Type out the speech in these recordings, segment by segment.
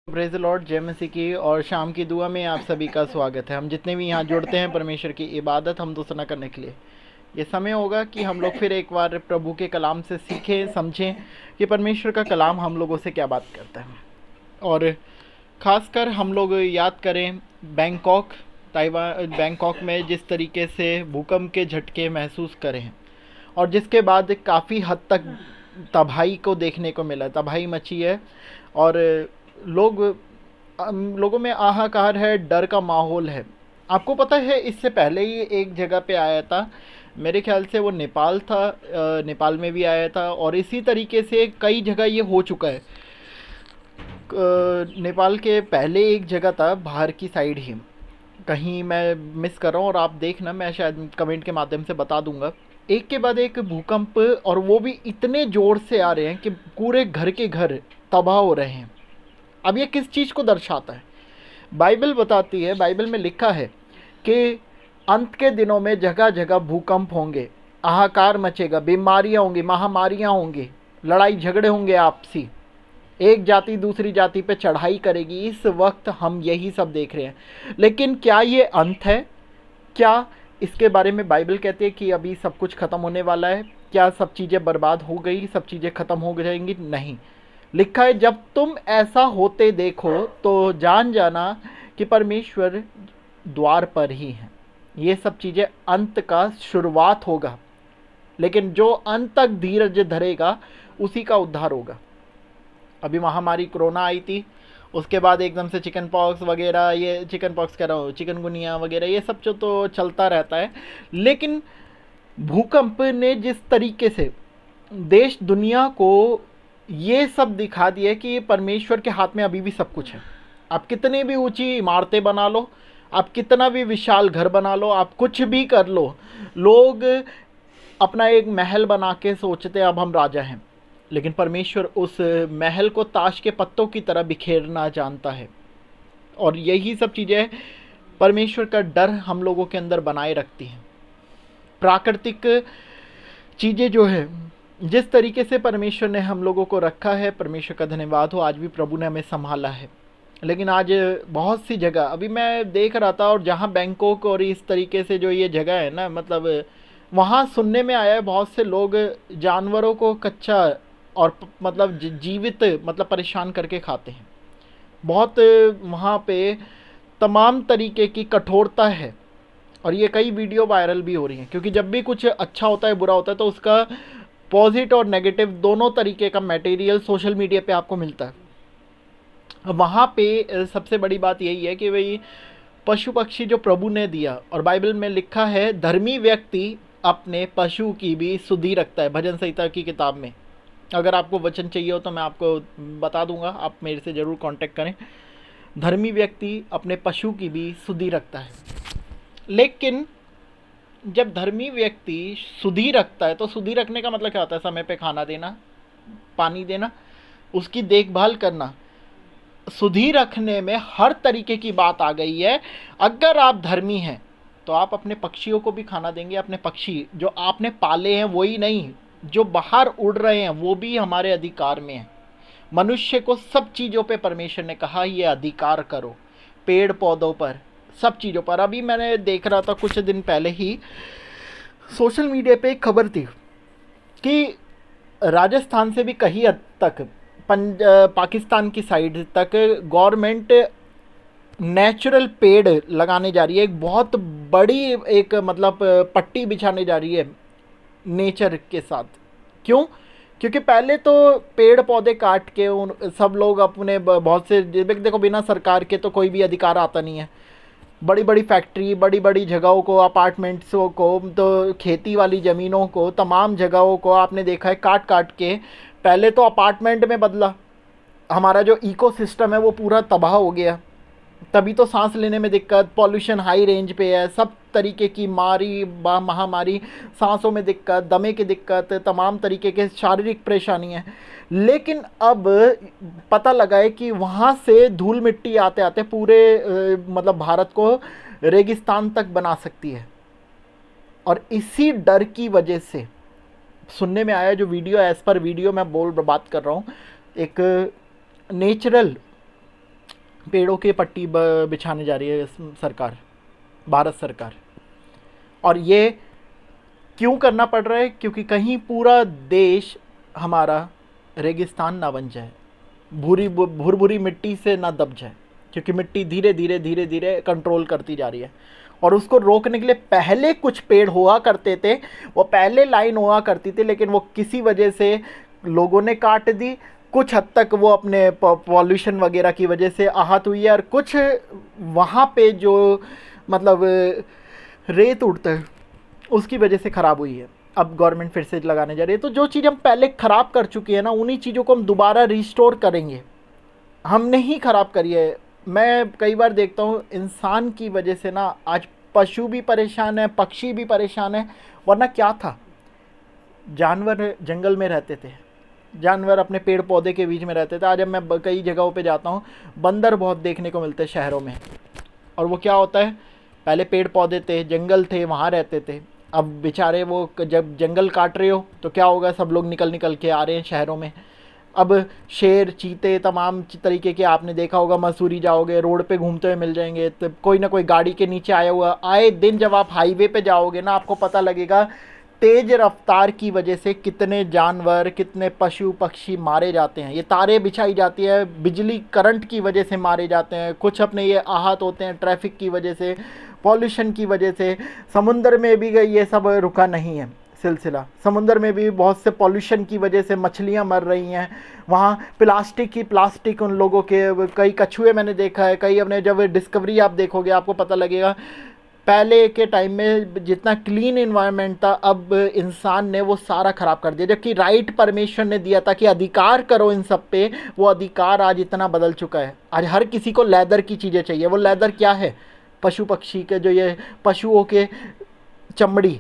Praise the Lord, जय मसीह की और शाम की दुआ में आप सभी का स्वागत है। हम जितने भी यहाँ जुड़ते हैं परमेश्वर की इबादत हम दूसरा करने के लिए, ये समय होगा कि हम लोग फिर एक बार प्रभु के कलाम से सीखें, समझें कि परमेश्वर का कलाम हम लोगों से क्या बात करता है। और ख़ासकर हम लोग याद करें बैंकॉक में जिस तरीके से भूकंप के झटके महसूस करें और जिसके बाद काफ़ी हद तक तबाही को देखने को मिला, तबाही मची है और लोगों में हाहाकार है, डर का माहौल है। आपको पता है इससे पहले ही एक जगह पे आया था, मेरे ख्याल से वो नेपाल था, नेपाल में भी आया था और इसी तरीके से कई जगह ये हो चुका है। नेपाल के पहले एक जगह था बाहर की साइड ही, कहीं मैं मिस कर रहा हूँ और आप देखना, मैं शायद कमेंट के माध्यम से बता दूंगा। एक के बाद एक भूकंप और वो भी इतने ज़ोर से आ रहे हैं कि पूरे घर के घर तबाह हो रहे हैं। अब ये किस चीज़ को दर्शाता है? बाइबल बताती है, बाइबल में लिखा है कि अंत के दिनों में जगह जगह भूकंप होंगे, हाहाकार मचेगा, बीमारियां होंगी, महामारियां होंगी, लड़ाई झगड़े होंगे आपसी, एक जाति दूसरी जाति पे चढ़ाई करेगी। इस वक्त हम यही सब देख रहे हैं। लेकिन क्या ये अंत है? क्या इसके बारे में बाइबल कहती है कि अभी सब कुछ ख़त्म होने वाला है? क्या सब चीज़ें बर्बाद हो गई, सब चीज़ें ख़त्म हो जाएंगी? नहीं। लिखा है जब तुम ऐसा होते देखो तो जान जाना कि परमेश्वर द्वार पर ही है। ये सब चीज़ें अंत का शुरुआत होगा, लेकिन जो अंत तक धीरज धरेगा उसी का उद्धार होगा। अभी महामारी कोरोना आई थी, उसके बाद एकदम से चिकन पॉक्स वगैरह, ये चिकन पॉक्स कह रहा हूँ, चिकनगुनिया वगैरह, ये सब जो तो चलता रहता है। लेकिन भूकंप ने जिस तरीके से देश दुनिया को ये सब दिखा दिया कि परमेश्वर के हाथ में अभी भी सब कुछ है। आप कितनी भी ऊंची इमारतें बना लो, आप कितना भी विशाल घर बना लो, आप कुछ भी कर लो, लोग अपना एक महल बना के सोचते अब हम राजा हैं, लेकिन परमेश्वर उस महल को ताश के पत्तों की तरह बिखेरना जानता है। और यही सब चीज़ें परमेश्वर का डर हम लोगों के अंदर बनाए रखती हैं। प्राकृतिक चीज़ें जो है, जिस तरीके से परमेश्वर ने हम लोगों को रखा है, परमेश्वर का धन्यवाद हो, आज भी प्रभु ने हमें संभाला है। लेकिन आज बहुत सी जगह अभी मैं देख रहा था, और जहाँ बैंकॉक और इस तरीके से जो ये जगह है ना, मतलब वहाँ सुनने में आया है बहुत से लोग जानवरों को कच्चा और मतलब जीवित मतलब परेशान करके खाते हैं। बहुत वहाँ पे तमाम तरीके की कठोरता है और ये कई वीडियो वायरल भी हो रही हैं, क्योंकि जब भी कुछ अच्छा होता है बुरा होता है तो उसका पॉजिटिव और नेगेटिव दोनों तरीके का मटेरियल सोशल मीडिया पे आपको मिलता है। वहाँ पे सबसे बड़ी बात यही है कि भाई पशु पक्षी जो प्रभु ने दिया, और बाइबल में लिखा है धर्मी व्यक्ति अपने पशु की भी सुधि रखता है, भजन संहिता की किताब में। अगर आपको वचन चाहिए हो तो मैं आपको बता दूंगा, आप मेरे से ज़रूर कांटेक्ट करें। धर्मी व्यक्ति अपने पशु की भी सुधि रखता है। लेकिन जब धर्मी व्यक्ति सुधि रखता है तो सुधि रखने का मतलब क्या होता है? समय पे खाना देना, पानी देना, उसकी देखभाल करना। सुधि रखने में हर तरीके की बात आ गई है। अगर आप धर्मी हैं तो आप अपने पक्षियों को भी खाना देंगे। अपने पक्षी जो आपने पाले हैं, वही नहीं, जो बाहर उड़ रहे हैं वो भी हमारे अधिकार में है। मनुष्य को सब चीज़ों पे परमेश्वर ने कहा ये अधिकार करो, पेड़ पौधों पर, सब चीज़ों पर। अभी मैंने देख रहा था कुछ दिन पहले ही सोशल मीडिया पे एक खबर थी कि राजस्थान से भी कहीं हद तक पाकिस्तान की साइड तक गवर्नमेंट नेचुरल पेड़ लगाने जा रही है। एक बहुत बड़ी एक मतलब पट्टी बिछाने जा रही है नेचर के साथ। क्यों? क्योंकि पहले तो पेड़ पौधे काट के उन सब लोग अपने बहुत से, देखो बिना सरकार के तो कोई भी अधिकार आता नहीं है। बड़ी बड़ी फैक्ट्री, बड़ी बड़ी जगहों को, अपार्टमेंट्सों को, तो खेती वाली ज़मीनों को, तमाम जगहों को आपने देखा है काट काट के पहले तो अपार्टमेंट में बदला। हमारा जो इकोसिस्टम है वो पूरा तबाह हो गया। तभी तो सांस लेने में दिक्कत, पॉल्यूशन हाई रेंज पे है, सब तरीके की महामारी, सांसों में दिक्कत, दमे की दिक्कत, तमाम तरीके के शारीरिक परेशानियाँ। लेकिन अब पता लगा है कि वहाँ से धूल मिट्टी आते आते पूरे मतलब भारत को रेगिस्तान तक बना सकती है। और इसी डर की वजह से सुनने में आया, जो वीडियो एज़ पर वीडियो मैं बात कर रहा हूँ, एक नेचुरल पेड़ों की पट्टी बिछाने जा रही है सरकार, भारत सरकार। और ये क्यों करना पड़ रहा है? क्योंकि कहीं पूरा देश हमारा रेगिस्तान ना बन जाए, भूर भूरी मिट्टी से ना दब जाए, क्योंकि मिट्टी धीरे धीरे धीरे धीरे कंट्रोल करती जा रही है। और उसको रोकने के लिए पहले कुछ पेड़ हुआ करते थे, वो पहले लाइन हुआ करती थी, लेकिन वो किसी वजह से लोगों ने काट दी। कुछ हद तक वो अपने पॉल्यूशन वगैरह की वजह से आहत हुई है, और कुछ वहाँ पे जो मतलब रेत उड़ता है उसकी वजह से ख़राब हुई है। अब गवर्नमेंट फिर से लगाने जा रही है। तो जो चीज़ हम पहले ख़राब कर चुके हैं ना, उन्हीं चीज़ों को हम दोबारा रिस्टोर करेंगे। हमने ही ख़राब करी है। मैं कई बार देखता हूँ इंसान की वजह से ना आज पशु भी परेशान है, पक्षी भी परेशान है। वरना क्या था, जानवर जंगल में रहते थे, जानवर अपने पेड़ पौधे के बीच में रहते थे। आज अब मैं कई जगहों पे जाता हूँ, बंदर बहुत देखने को मिलते हैं शहरों में। और वो क्या होता है, पहले पेड़ पौधे थे, जंगल थे, वहाँ रहते थे। अब बेचारे वो जब जंगल काट रहे हो तो क्या होगा, सब लोग निकल निकल के आ रहे हैं शहरों में। अब शेर, चीते, तमाम तरीके के आपने देखा होगा, मसूरी जाओगे रोड पे घूमते हुए मिल जाएंगे। तो कोई ना कोई गाड़ी के नीचे आया हुआ आए दिन। जब आप हाईवे पे जाओगे ना, आपको पता लगेगा तेज रफ्तार की वजह से कितने जानवर, कितने पशु पक्षी मारे जाते हैं। ये तारे बिछाई जाती है, बिजली करंट की वजह से मारे जाते हैं। कुछ अपने ये आहत होते हैं ट्रैफिक की वजह से, पॉल्यूशन की वजह से। समुद्र में भी ये सब रुका नहीं है सिलसिला। समुद्र में भी बहुत से पॉल्यूशन की वजह से मछलियां मर रही हैं। वहाँ प्लास्टिक उन लोगों के, कई कछुए मैंने देखा है, कई अपने जब डिस्कवरी आप देखोगे आपको पता लगेगा पहले के टाइम में जितना क्लीन इन्वायरमेंट था, अब इंसान ने वो सारा ख़राब कर दिया। जबकि राइट परमेश्वर ने दिया था कि अधिकार करो इन सब पे, वो अधिकार आज इतना बदल चुका है। आज हर किसी को लेदर की चीज़ें चाहिए। वो लेदर क्या है, पशु पक्षी के जो ये पशुओं के चमड़ी।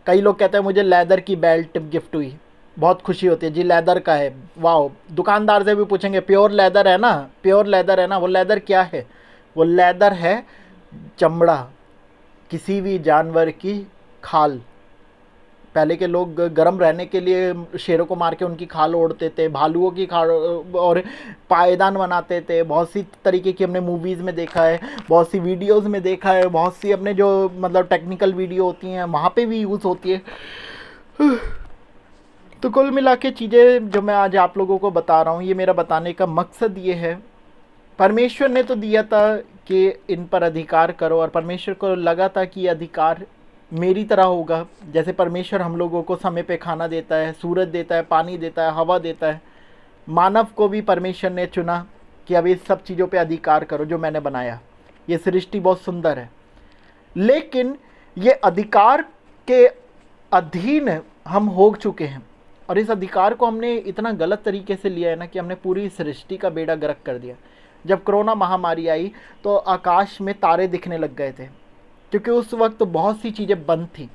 कई लोग कहते हैं मुझे लेदर की बेल्ट गिफ्ट हुई, बहुत खुशी होती है जी, लेदर का है, वाह। दुकानदार से भी पूछेंगे प्योर लेदर है ना, प्योर लेदर है ना। वो लेदर क्या है, वो लेदर है चमड़ा, किसी भी जानवर की खाल। पहले के लोग गर्म रहने के लिए शेरों को मार के उनकी खाल ओढ़ते थे, भालुओं की खाल, और पायदान बनाते थे। बहुत सी तरीके की हमने मूवीज़ में देखा है, बहुत सी वीडियोस में देखा है, बहुत सी अपने जो मतलब टेक्निकल वीडियो होती हैं वहाँ पे भी यूज़ होती है। तो कुल मिला के चीज़ें जो मैं आज आप लोगों को बता रहा हूँ, ये मेरा बताने का मकसद ये है, परमेश्वर ने तो दिया था कि इन पर अधिकार करो, और परमेश्वर को लगा था कि ये अधिकार मेरी तरह होगा। जैसे परमेश्वर हम लोगों को समय पे खाना देता है, सूरज देता है, पानी देता है, हवा देता है, मानव को भी परमेश्वर ने चुना कि अब इस सब चीज़ों पे अधिकार करो जो मैंने बनाया। ये सृष्टि बहुत सुंदर है, लेकिन ये अधिकार के अधीन हम हो चुके हैं। और इस अधिकार को हमने इतना गलत तरीके से लिया है ना कि हमने पूरी सृष्टि का बेड़ा गर्क कर दिया। जब कोरोना महामारी आई तो आकाश में तारे दिखने लग गए थे, क्योंकि उस वक्त बहुत सी चीज़ें बंद थी,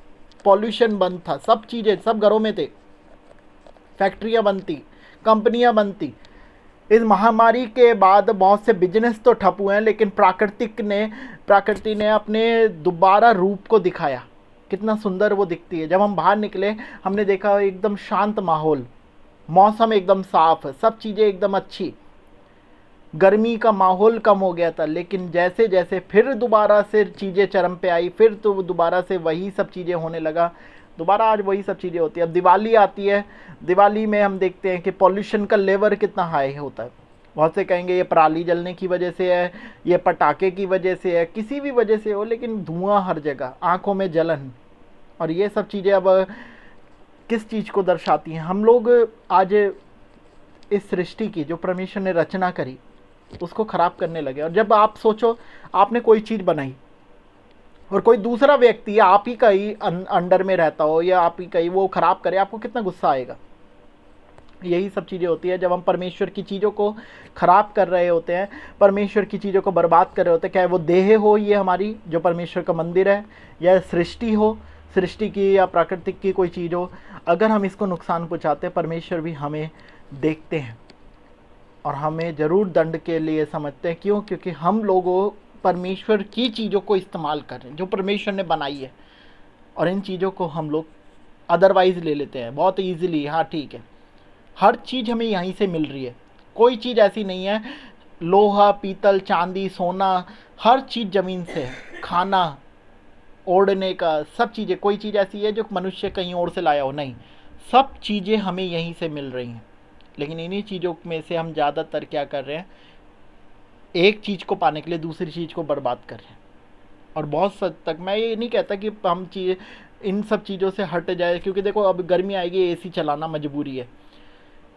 पॉल्यूशन बंद था, सब चीज़ें सब घरों में थे, फैक्ट्रियां बंद थी, कंपनियां बंद थी। इस महामारी के बाद बहुत से बिजनेस तो ठप हुए हैं, लेकिन प्रकृति ने अपने दोबारा रूप को दिखाया। कितना सुंदर वो दिखती है। जब हम बाहर निकले हमने देखा एकदम शांत माहौल, मौसम एकदम साफ, सब चीज़ें एकदम अच्छी, गर्मी का माहौल कम हो गया था। लेकिन जैसे जैसे फिर दोबारा से चीज़ें चरम पे आई, फिर तो दोबारा से वही सब चीज़ें होने लगा। दोबारा आज वही सब चीज़ें होती है। अब दिवाली आती है, दिवाली में हम देखते हैं कि पॉल्यूशन का लेवल कितना हाई होता है। बहुत से कहेंगे ये पराली जलने की वजह से है, ये पटाखे की वजह से है, किसी भी वजह से हो, लेकिन धुआं हर जगह, आँखों में जलन, और ये सब चीज़ें अब किस चीज़ को दर्शाती हैं। हम लोग आज इस सृष्टि की जो परमेश्वर ने रचना करी उसको ख़राब करने लगे। और जब आप सोचो आपने कोई चीज़ बनाई और कोई दूसरा व्यक्ति आप ही का ही अंडर में रहता हो या आप ही का ही वो ख़राब करे, आपको कितना गुस्सा आएगा। यही सब चीज़ें होती है जब हम परमेश्वर की चीज़ों को ख़राब कर रहे होते हैं, परमेश्वर की चीज़ों को बर्बाद कर रहे होते हैं। चाहे वो देह हो, ये हमारी जो परमेश्वर का मंदिर है, या सृष्टि हो, सृष्टि की या प्राकृतिक की कोई चीज़ हो, अगर हम इसको नुकसान पहुँचाते हैं, परमेश्वर भी हमें देखते हैं और हमें ज़रूर दंड के लिए समझते हैं। क्यों? क्योंकि हम लोगों परमेश्वर की चीज़ों को इस्तेमाल कर रहे हैं जो परमेश्वर ने बनाई है, और इन चीज़ों को हम लोग अदरवाइज़ ले लेते हैं बहुत ईजीली। हाँ ठीक है, हर चीज़ हमें यहीं से मिल रही है, कोई चीज़ ऐसी नहीं है। लोहा, पीतल, चांदी, सोना, हर चीज़ ज़मीन से है। खाना, ओढ़ने का, सब चीज़ें, कोई चीज़ ऐसी है जो मनुष्य कहीं और से लाया हो? नहीं, सब चीज़ें हमें यहीं से मिल रही हैं। लेकिन इन्हीं चीज़ों में से हम ज़्यादातर क्या कर रहे हैं, एक चीज़ को पाने के लिए दूसरी चीज़ को बर्बाद कर रहे हैं। और बहुत हद तक मैं ये नहीं कहता कि हम चीज़ इन सब चीज़ों से हट जाए, क्योंकि देखो अब गर्मी आएगी, एसी चलाना मजबूरी है।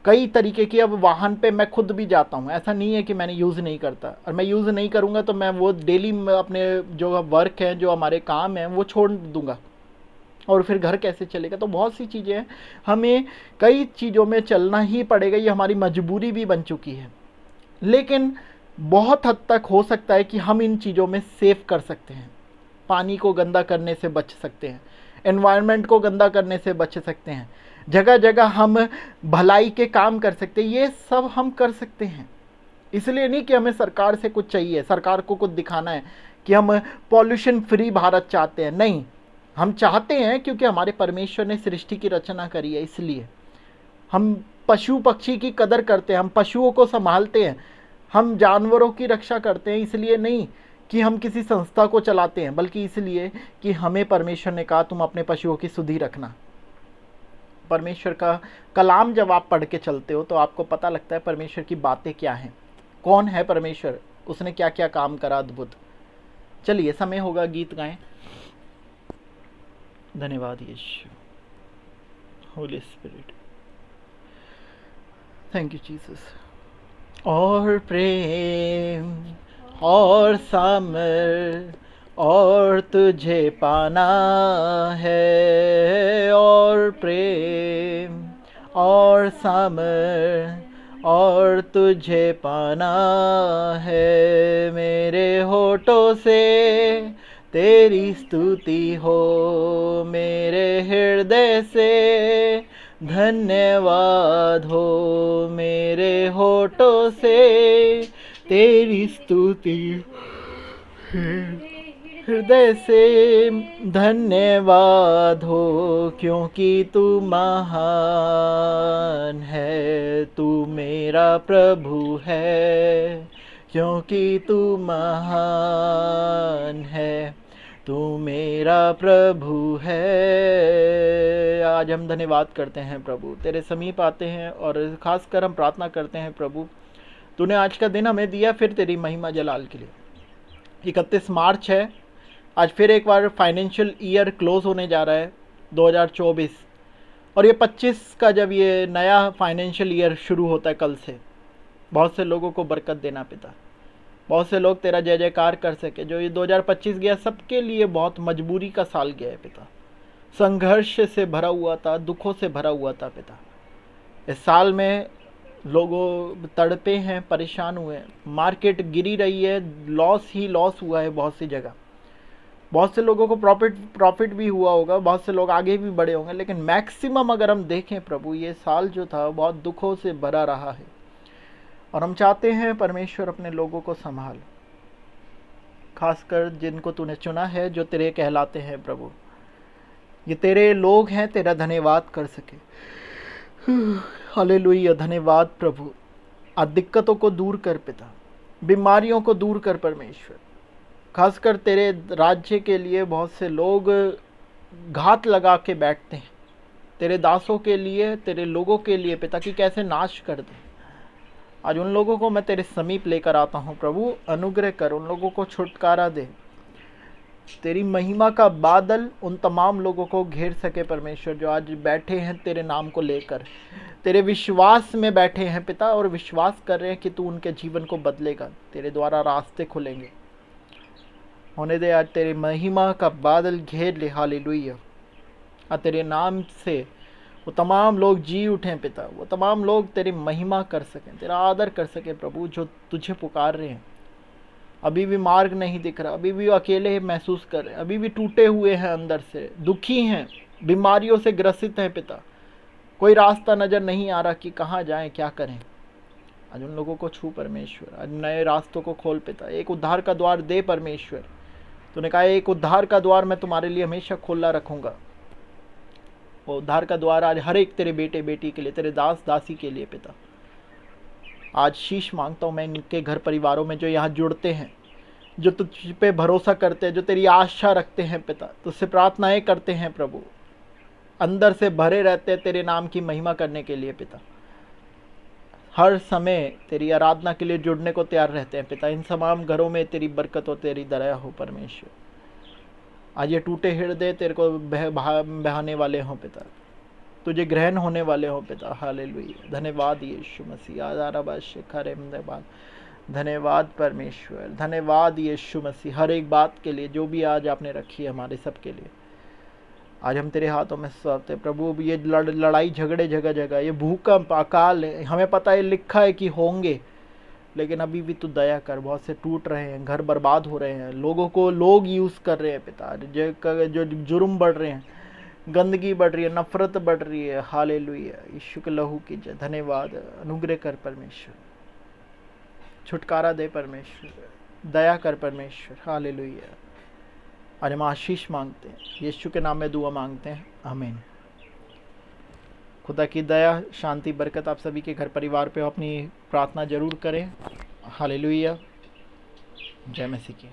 कई तरीके की, अब वाहन पे मैं खुद भी जाता हूँ, ऐसा नहीं है कि मैंने यूज़ नहीं करता। और मैं यूज़ नहीं करूँगा तो मैं वो डेली अपने जो वर्क हैं, जो हमारे काम हैं, वो छोड़ दूँगा, और फिर घर कैसे चलेगा? तो बहुत सी चीज़ें हैं, हमें कई चीज़ों में चलना ही पड़ेगा, ये हमारी मजबूरी भी बन चुकी है। लेकिन बहुत हद तक हो सकता है कि हम इन चीज़ों में सेव कर सकते हैं। पानी को गंदा करने से बच सकते हैं, एनवायरनमेंट को गंदा करने से बच सकते हैं, जगह जगह हम भलाई के काम कर सकते हैं। ये सब हम कर सकते हैं। इसलिए नहीं कि हमें सरकार से कुछ चाहिए, सरकार को कुछ दिखाना है कि हम पॉल्यूशन फ्री भारत चाहते हैं। नहीं, हम चाहते हैं क्योंकि हमारे परमेश्वर ने सृष्टि की रचना करी है, इसलिए हम पशु पक्षी की कदर करते हैं, हम पशुओं को संभालते हैं, हम जानवरों की रक्षा करते हैं। इसलिए नहीं कि हम किसी संस्था को चलाते हैं, बल्कि इसलिए कि हमें परमेश्वर ने कहा तुम अपने पशुओं की सुधि रखना। परमेश्वर का कलाम जब आप पढ़ के चलते हो तो आपको पता लगता है परमेश्वर की बातें क्या हैं, कौन है परमेश्वर, उसने क्या क्या काम करा अद्भुत। चलिए, समय होगा गीत गाएं। धन्यवाद यीशु, holy spirit, thank you Jesus. और प्रेम और सामर और तुझे पाना है, और प्रेम और सामर और तुझे पाना है। मेरे होठों से तेरी स्तुति हो, मेरे हृदय से धन्यवाद हो। मेरे होठों से तेरी स्तुति, हृदय से धन्यवाद हो, क्योंकि तू महान है, तू मेरा प्रभु है, क्योंकि तू महान है, तू मेरा प्रभु है। आज हम धन्यवाद करते हैं प्रभु, तेरे समीप आते हैं और खासकर हम प्रार्थना करते हैं प्रभु, तूने आज का दिन हमें दिया फिर तेरी महिमा जलाल के लिए। 31 मार्च है, आज फिर एक बार फाइनेंशियल ईयर क्लोज होने जा रहा है 2024, और ये 25 का जब ये नया फाइनेंशियल ईयर शुरू होता है कल से, बहुत से लोगों को बरकत देना पिता, बहुत से लोग तेरा जय जयकार कर सके। जो ये 2025 गया सबके लिए बहुत मजबूरी का साल गया है पिता, संघर्ष से भरा हुआ था, दुखों से भरा हुआ था पिता। इस साल में लोगों तड़पे हैं, परेशान हुए हैं, मार्केट गिरी रही है, लॉस ही लॉस हुआ है बहुत सी जगह। बहुत से लोगों को प्रॉफिट भी हुआ होगा, बहुत से लोग आगे भी बढ़े होंगे, लेकिन मैक्सिमम अगर हम देखें प्रभु, ये साल जो था बहुत दुखों से भरा रहा है। और हम चाहते हैं परमेश्वर अपने लोगों को संभाल, खासकर जिनको तूने चुना है, जो तेरे कहलाते हैं प्रभु, ये तेरे लोग हैं, तेरा धन्यवाद कर सके। हालेलुया, धन्यवाद प्रभु। आज दिक्कतों को दूर कर पिता, बीमारियों को दूर कर परमेश्वर, खासकर तेरे राज्य के लिए बहुत से लोग घात लगा के बैठते हैं, तेरे दासों के लिए, तेरे लोगों के लिए पिता, कि कैसे नाश कर दे। आज उन लोगों को मैं तेरे समीप लेकर आता हूँ प्रभु, अनुग्रह कर, उन लोगों को छुटकारा दे। तेरी महिमा का बादल उन तमाम लोगों को घेर सके परमेश्वर, जो आज बैठे हैं तेरे नाम को लेकर, तेरे विश्वास में बैठे हैं पिता, और विश्वास कर रहे हैं कि तू उनके जीवन को बदलेगा, तेरे द्वारा रास्ते खुलेंगे। होने दे आज तेरी महिमा का बादल घेर ले। हालेलुया। और तेरे नाम से वो तमाम लोग जी उठें पिता, वो तमाम लोग तेरी महिमा कर सकें, तेरा आदर कर सकें प्रभु, जो तुझे पुकार रहे हैं। अभी भी मार्ग नहीं दिख रहा, अभी भी अकेले महसूस कर रहे हैं, अभी भी टूटे हुए हैं, अंदर से दुखी हैं, बीमारियों से ग्रसित हैं पिता, कोई रास्ता नज़र नहीं आ रहा कि कहाँ जाएं, क्या करें। आज उन लोगों को छू परमेश्वर, आज नए रास्तों को खोल पिता, एक उद्धार का द्वार दे परमेश्वर। तूने कहा एक उद्धार का द्वार मैं तुम्हारे लिए हमेशा खुला रखूँगा। वो उद्धार का द्वार आज हर एक तेरे बेटे बेटी के लिए, तेरे दास दासी के लिए पिता, आज शीश मांगता हूँ मैं इनके घर परिवारों में जो यहाँ जुड़ते हैं, जो तुझ पे भरोसा करते हैं, जो तेरी आशा रखते हैं पिता, तुझसे प्रार्थनाएं करते हैं प्रभु, अंदर से भरे रहते हैं तेरे नाम की महिमा करने के लिए पिता, हर समय तेरी आराधना के लिए जुड़ने को तैयार रहते हैं पिता। इन तमाम घरों में तेरी बरकत और तेरी दया हो परमेश्वर। आज ये टूटे हृदय तेरे को बहाने वाले हों पिता, तुझे ग्रहण होने वाले हों पिता। हालेलुया, धन्यवाद यीशु मसीह। धन्यवाद, धन्यवाद परमेश्वर, धन्यवाद यीशु मसीह हर एक बात के लिए जो भी आज आपने रखी है हमारे सब के लिए। आज हम तेरे हाथों में सौंपते प्रभु। ये लड़ाई झगड़े जगह जगह, ये भूकंप अकाल, हमें पता है लिखा है कि होंगे, लेकिन अभी भी तू दया कर। बहुत से टूट रहे हैं, घर बर्बाद हो रहे हैं, लोगों को लोग यूज़ कर रहे हैं पिता, जो जुर्म बढ़ रहे हैं, गंदगी बढ़ रही है, नफरत बढ़ रही है। हालेलुया, यीशु के लहू की जय। धन्यवाद, अनुग्रह कर परमेश्वर, छुटकारा दे परमेश्वर, दया कर परमेश्वर। हालेलुया। आज हम आशीष मांगते हैं, यीशु के नाम में दुआ मांगते हैं, आमीन। खुदा की दया, शांति, बरकत आप सभी के घर परिवार पे हो। अपनी प्रार्थना जरूर करें। हालेलुया, जय मसीह की।